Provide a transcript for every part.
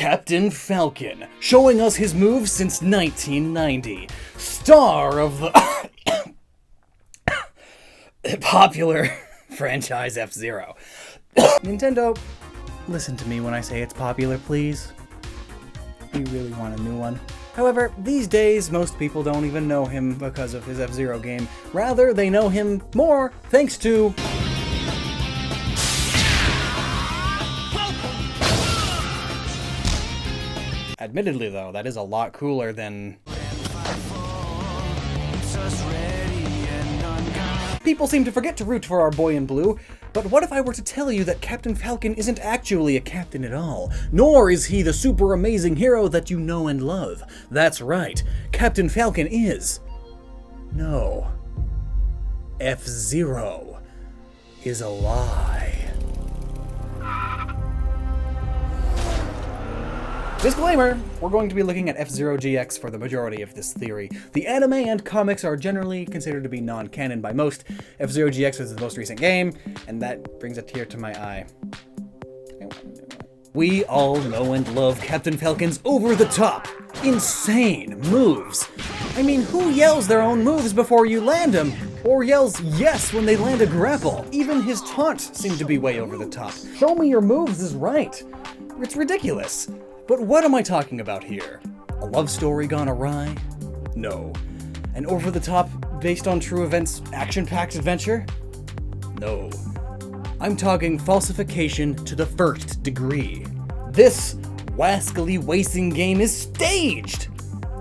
Captain Falcon, showing us his moves since 1990. Star of the popular franchise F-Zero. Nintendo, listen to me when I say it's popular, please. We really want a new one. However, these days, most people don't even know him because of his F-Zero game. Rather, they know him more thanks to... Admittedly, though, that is a lot cooler than... People seem to forget to root for our boy in blue, but what if I were to tell you that Captain Falcon isn't actually a captain at all, nor is he the super amazing hero that you know and love? That's right, Captain Falcon is... No. F-Zero is a lie. Disclaimer! We're going to be looking at F-Zero GX for the majority of this theory. The anime and comics are generally considered to be non-canon by most. F-Zero GX is the most recent game, and that brings a tear to my eye. We all know and love Captain Falcon's over-the-top, insane moves. I mean, who yells their own moves before you land them? Or yells yes when they land a grapple? Even his taunts seem to be way over the top. Show me your moves is right. It's ridiculous. But what am I talking about here? A love story gone awry? No. An over-the-top, based on true events, action-packed adventure? No. I'm talking falsification to the first degree. This wascally wasting game is staged!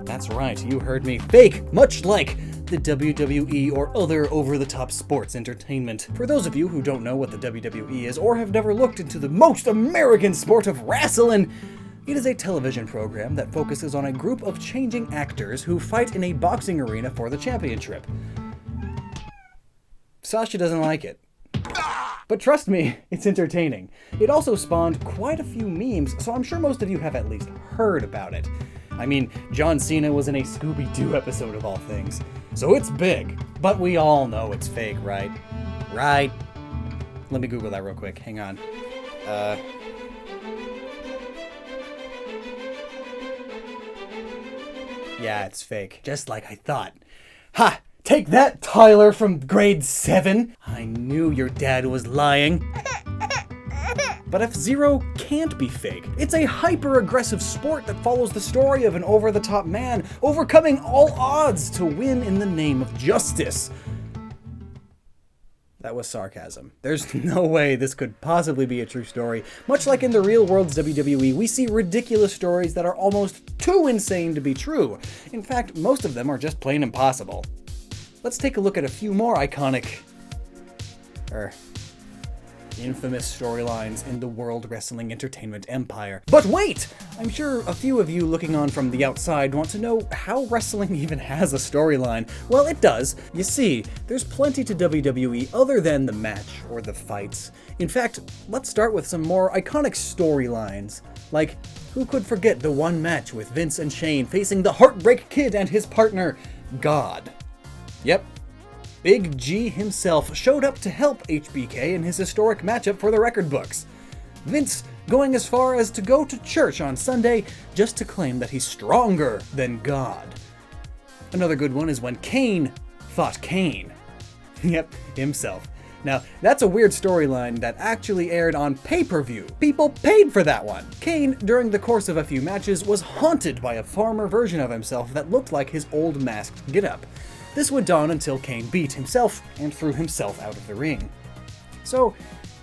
That's right, you heard me. Fake, much like the WWE or other over-the-top sports entertainment. For those of you who don't know what the WWE is or have never looked into the most American sport of wrestling, it is a television program that focuses on a group of changing actors who fight in a boxing arena for the championship. Sasha doesn't like it. But trust me, it's entertaining. It also spawned quite a few memes, so I'm sure most of you have at least heard about it. I mean, John Cena was in a Scooby-Doo episode of all things. So it's big, but we all know it's fake, right? Right? Let me Google that real quick, hang on. Yeah, it's fake. Just like I thought. Ha! Take that, Tyler from grade 7! I knew your dad was lying. But F-Zero can't be fake. It's a hyper-aggressive sport that follows the story of an over-the-top man overcoming all odds to win in the name of justice. That was sarcasm. There's no way this could possibly be a true story. Much like in the real world's WWE, we see ridiculous stories that are almost too insane to be true. In fact, most of them are just plain impossible. Let's take a look at a few more iconic, infamous storylines in the World Wrestling Entertainment Empire. But wait! I'm sure a few of you looking on from the outside want to know how wrestling even has a storyline. Well, it does. You see, there's plenty to WWE other than the match or the fights. In fact, let's start with some more iconic storylines. Like, who could forget the one match with Vince and Shane facing the Heartbreak Kid and his partner, God? Yep. Big G himself showed up to help HBK in his historic matchup for the record books. Vince going as far as to go to church on Sunday just to claim that he's stronger than God. Another good one is when Kane fought Kane. Yep, himself. Now, that's a weird storyline that actually aired on pay-per-view. People paid for that one. Kane, during the course of a few matches, was haunted by a farmer version of himself that looked like his old masked getup. This went on until Kane beat himself and threw himself out of the ring. So,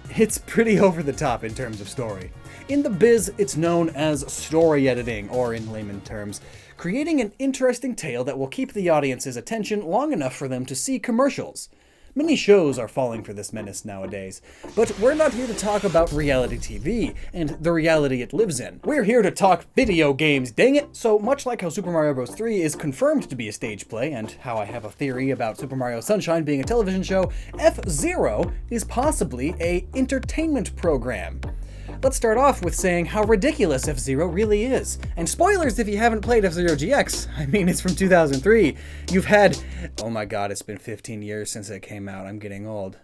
it's pretty over the top in terms of story. In the biz, it's known as story editing, or in layman terms, creating an interesting tale that will keep the audience's attention long enough for them to see commercials. Many shows are falling for this menace nowadays, but we're not here to talk about reality TV and the reality it lives in. We're here to talk video games, dang it! So much like how Super Mario Bros. 3 is confirmed to be a stage play, and how I have a theory about Super Mario Sunshine being a television show, F-Zero is possibly an entertainment program. Let's start off with saying how ridiculous F-Zero really is. And spoilers if you haven't played F-Zero GX. I mean, it's from 2003. You've had... Oh my god, it's been 15 years since it came out. I'm getting old.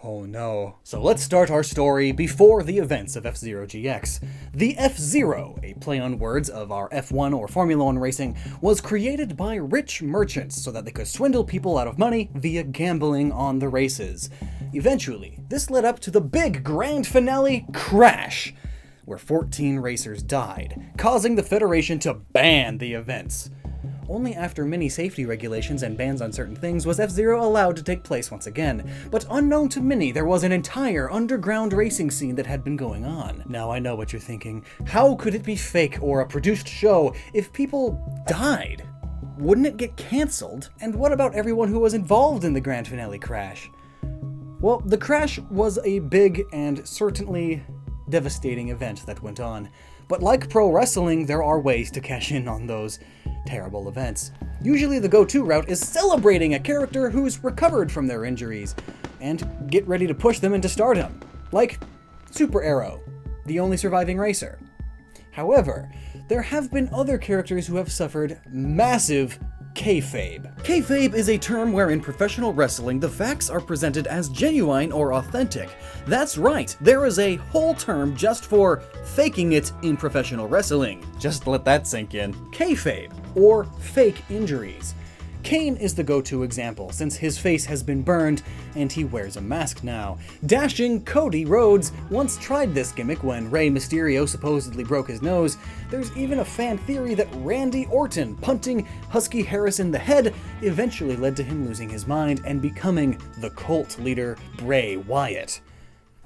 Oh no. So let's start our story before the events of F-Zero GX. The F-Zero, a play on words of our F1 or Formula 1 racing, was created by rich merchants so that they could swindle people out of money via gambling on the races. Eventually, this led up to the big grand finale crash, where 14 racers died, causing the Federation to ban the events. Only after many safety regulations and bans on certain things was F-Zero allowed to take place once again, but unknown to many, there was an entire underground racing scene that had been going on. Now I know what you're thinking. How could it be fake or a produced show if people died? Wouldn't it get cancelled? And what about everyone who was involved in the grand finale crash? Well, the crash was a big and certainly devastating event that went on. But like pro wrestling, there are ways to cash in on those terrible events. Usually the go-to route is celebrating a character who's recovered from their injuries and get ready to push them into stardom, like Super Arrow, the only surviving racer. However, there have been other characters who have suffered massive kayfabe. Kayfabe is a term where in professional wrestling the facts are presented as genuine or authentic. That's right, there is a whole term just for faking it in professional wrestling. Just let that sink in. Kayfabe, or fake injuries. Kane is the go-to example, since his face has been burned and he wears a mask now. Dashing Cody Rhodes once tried this gimmick when Rey Mysterio supposedly broke his nose. There's even a fan theory that Randy Orton punting Husky Harris in the head eventually led to him losing his mind and becoming the cult leader Bray Wyatt.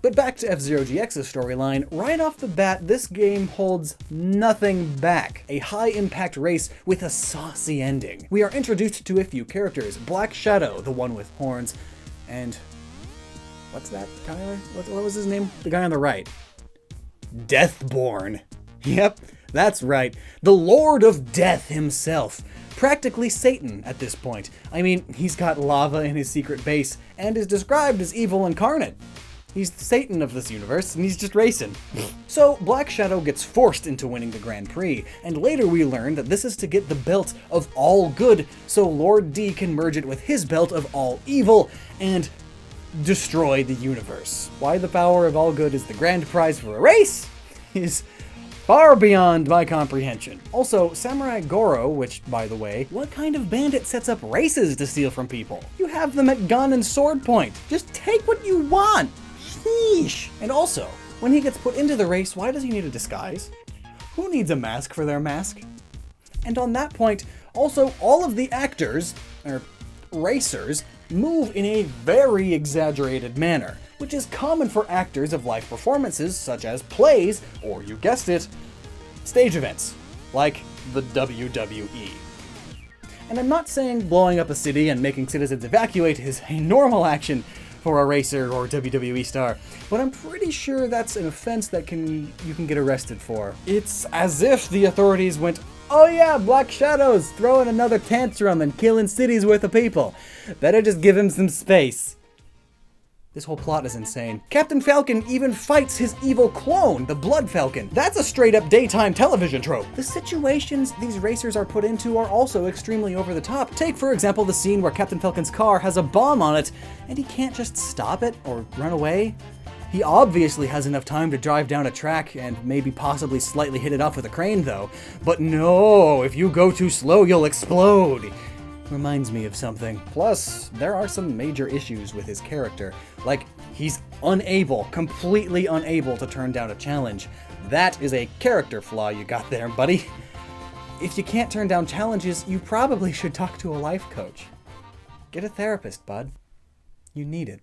But back to F-Zero GX's storyline, right off the bat, this game holds nothing back. A high-impact race with a saucy ending. We are introduced to a few characters. Black Shadow, the one with horns, and... what's that, Tyler? What was his name? The guy on the right. Deathborn. Yep, that's right. The Lord of Death himself. Practically Satan at this point. I mean, he's got lava in his secret base, and is described as evil incarnate. He's the Satan of this universe, and he's just racing. So, Black Shadow gets forced into winning the Grand Prix, and later we learn that this is to get the belt of all good, so Lord D can merge it with his belt of all evil, and destroy the universe. Why the power of all good is the grand prize for a race is far beyond my comprehension. Also, Samurai Goro, which, by the way, what kind of bandit sets up races to steal from people? You have them at gun and sword point. Just take what you want. Sheesh. And also, when he gets put into the race, why does he need a disguise? Who needs a mask for their mask? And on that point, also all of the actors, or racers, move in a very exaggerated manner, which is common for actors of live performances such as plays, or you guessed it, stage events, like the WWE. And I'm not saying blowing up a city and making citizens evacuate is a normal action for a racer or WWE star, but I'm pretty sure that's an offense that you can get arrested for. It's as if the authorities went, oh yeah, Black Shadow's throwing another tantrum and killing cities worth of people. Better just give him some space. This whole plot is insane. Captain Falcon even fights his evil clone, the Blood Falcon. That's a straight-up daytime television trope. The situations these racers are put into are also extremely over the top. Take, for example, the scene where Captain Falcon's car has a bomb on it, and he can't just stop it or run away. He obviously has enough time to drive down a track and maybe possibly slightly hit it off with a crane, though. But no, if you go too slow, you'll explode. Reminds me of something. Plus, there are some major issues with his character. Like, he's completely unable to turn down a challenge. That is a character flaw you got there, buddy. If you can't turn down challenges, you probably should talk to a life coach. Get a therapist, bud. You need it.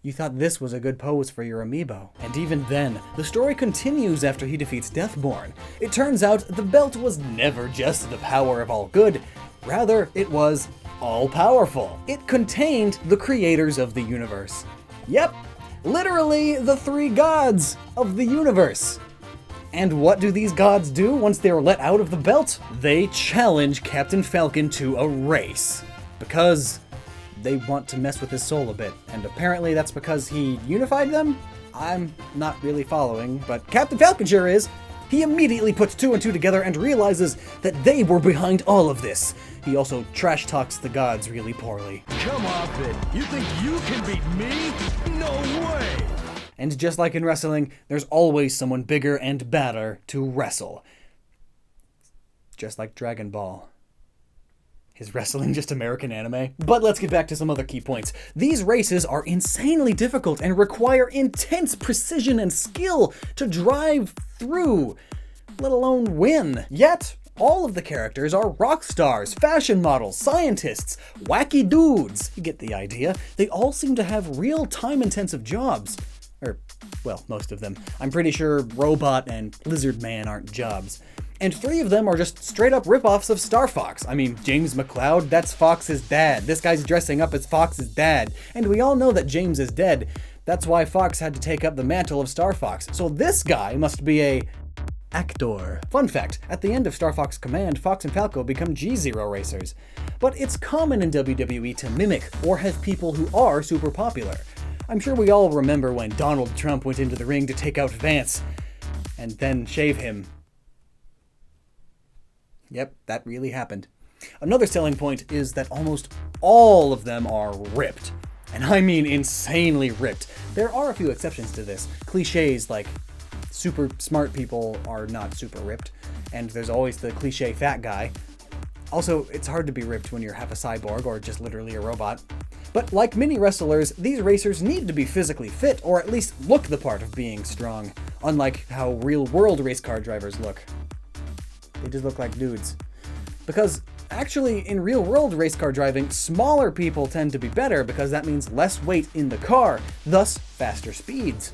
You thought this was a good pose for your amiibo. And even then, the story continues after he defeats Deathborn. It turns out the belt was never just the power of all good, rather it was all-powerful. It contained the creators of the universe. Yep, literally the three gods of the universe. And what do these gods do once they're let out of the belt? They challenge Captain Falcon to a race. Because they want to mess with his soul a bit, and apparently that's because he unified them? I'm not really following, but Captain Falcon sure is. he immediately puts two and two together and realizes that they were behind all of this. He also trash talks the gods really poorly. Come off it. You think you can beat me? No way! And just like in wrestling, there's always someone bigger and badder to wrestle. Just like Dragon Ball. Is wrestling just American anime? But let's get back to some other key points. These races are insanely difficult and require intense precision and skill to drive through, let alone win. Yet, all of the characters are rock stars, fashion models, scientists, wacky dudes. You get the idea. They all seem to have real time-intensive jobs. Or, well, most of them. I'm pretty sure Robot and Lizard Man aren't jobs. And three of them are just straight-up rip-offs of Star Fox. I mean, James McCloud, that's Fox's dad. This guy's dressing up as Fox's dad. And we all know that James is dead. That's why Fox had to take up the mantle of Star Fox. So this guy must be a actor. Fun fact, at the end of Star Fox Command, Fox and Falco become G-Zero racers. But it's common in WWE to mimic or have people who are super popular. I'm sure we all remember when Donald Trump went into the ring to take out Vance and then shave him. Yep, that really happened. Another selling point is that almost all of them are ripped. And I mean insanely ripped. There are a few exceptions to this. Cliches like super smart people are not super ripped, and there's always the cliche fat guy. Also, it's hard to be ripped when you're half a cyborg or just literally a robot. But like many wrestlers, these racers need to be physically fit or at least look the part of being strong, unlike how real-world race car drivers look. They just look like dudes. Because actually, in real-world race car driving, smaller people tend to be better because that means less weight in the car, thus faster speeds.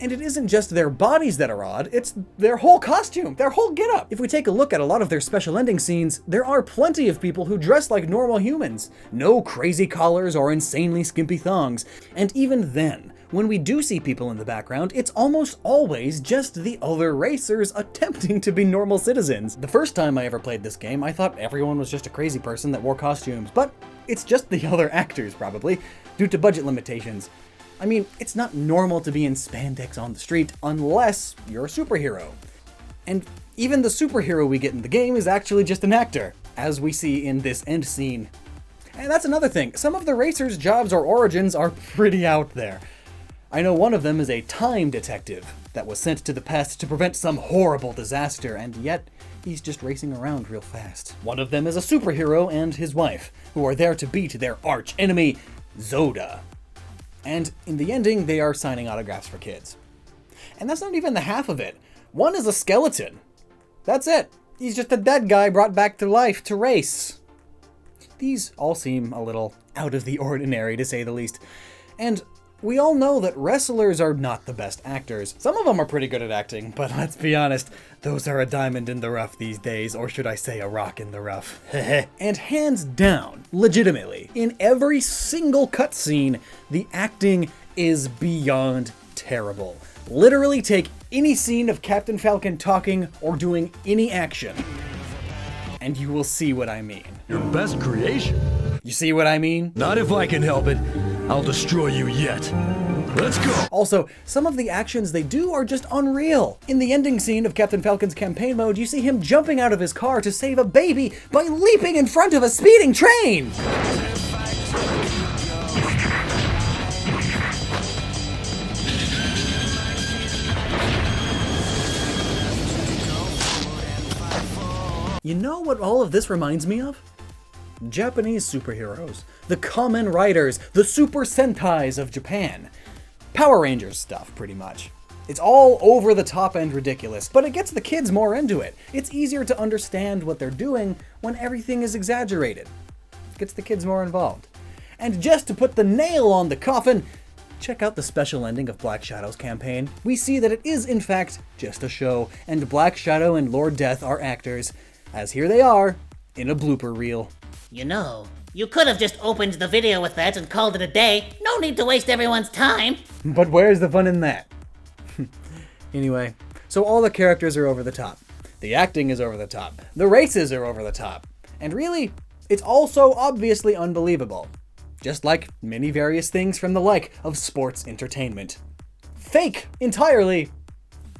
And it isn't just their bodies that are odd, it's their whole costume, their whole getup. If we take a look at a lot of their special ending scenes, there are plenty of people who dress like normal humans. No crazy collars or insanely skimpy thongs. And even then, when we do see people in the background, it's almost always just the other racers attempting to be normal citizens. The first time I ever played this game, I thought everyone was just a crazy person that wore costumes, but it's just the other actors, probably, due to budget limitations. I mean, it's not normal to be in spandex on the street unless you're a superhero. And even the superhero we get in the game is actually just an actor, as we see in this end scene. And that's another thing, some of the racers' jobs or origins are pretty out there. I know one of them is a time detective that was sent to the past to prevent some horrible disaster, and yet he's just racing around real fast. One of them is a superhero and his wife, who are there to beat their arch enemy, Zoda. And in the ending, they are signing autographs for kids. And that's not even the half of it. One is a skeleton. That's it. He's just a dead guy brought back to life to race. These all seem a little out of the ordinary, to say the least. And we all know that wrestlers are not the best actors. Some of them are pretty good at acting, but let's be honest, those are a diamond in the rough these days, or should I say a rock in the rough. And hands down, legitimately, in every single cutscene, the acting is beyond terrible. Literally take any scene of Captain Falcon talking or doing any action, and you will see what I mean. Your best creation? You see what I mean? Not if I can help it. I'll destroy you yet. Let's go! Also, some of the actions they do are just unreal. In the ending scene of Captain Falcon's campaign mode, you see him jumping out of his car to save a baby by leaping in front of a speeding train! You know what all of this reminds me of? Japanese superheroes, the Kamen Riders, the Super Sentais of Japan. Power Rangers stuff, pretty much. It's all over the top and ridiculous, but it gets the kids more into it. It's easier to understand what they're doing when everything is exaggerated. It gets the kids more involved. And just to put the nail on the coffin, check out the special ending of Black Shadow's campaign. We see that it is, in fact, just a show, and Black Shadow and Lord Death are actors, as here they are, in a blooper reel. You know, you could have just opened the video with that and called it a day. No need to waste everyone's time. But where's the fun in that? Anyway, so all the characters are over the top. The acting is over the top. The races are over the top. And really, it's also obviously unbelievable. Just like many various things from the like of sports entertainment. Fake entirely,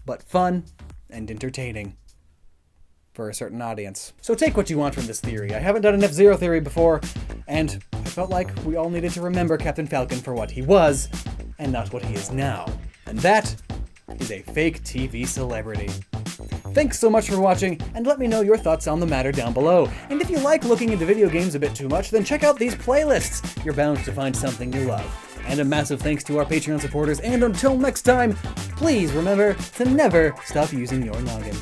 but fun and entertaining for a certain audience. So take what you want from this theory. I haven't done an F-Zero theory before, and I felt like we all needed to remember Captain Falcon for what he was, and not what he is now. And that is a fake TV celebrity. Thanks so much for watching, and let me know your thoughts on the matter down below. And if you like looking into video games a bit too much, then check out these playlists. You're bound to find something you love. And a massive thanks to our Patreon supporters, and until next time, please remember to never stop using your noggin.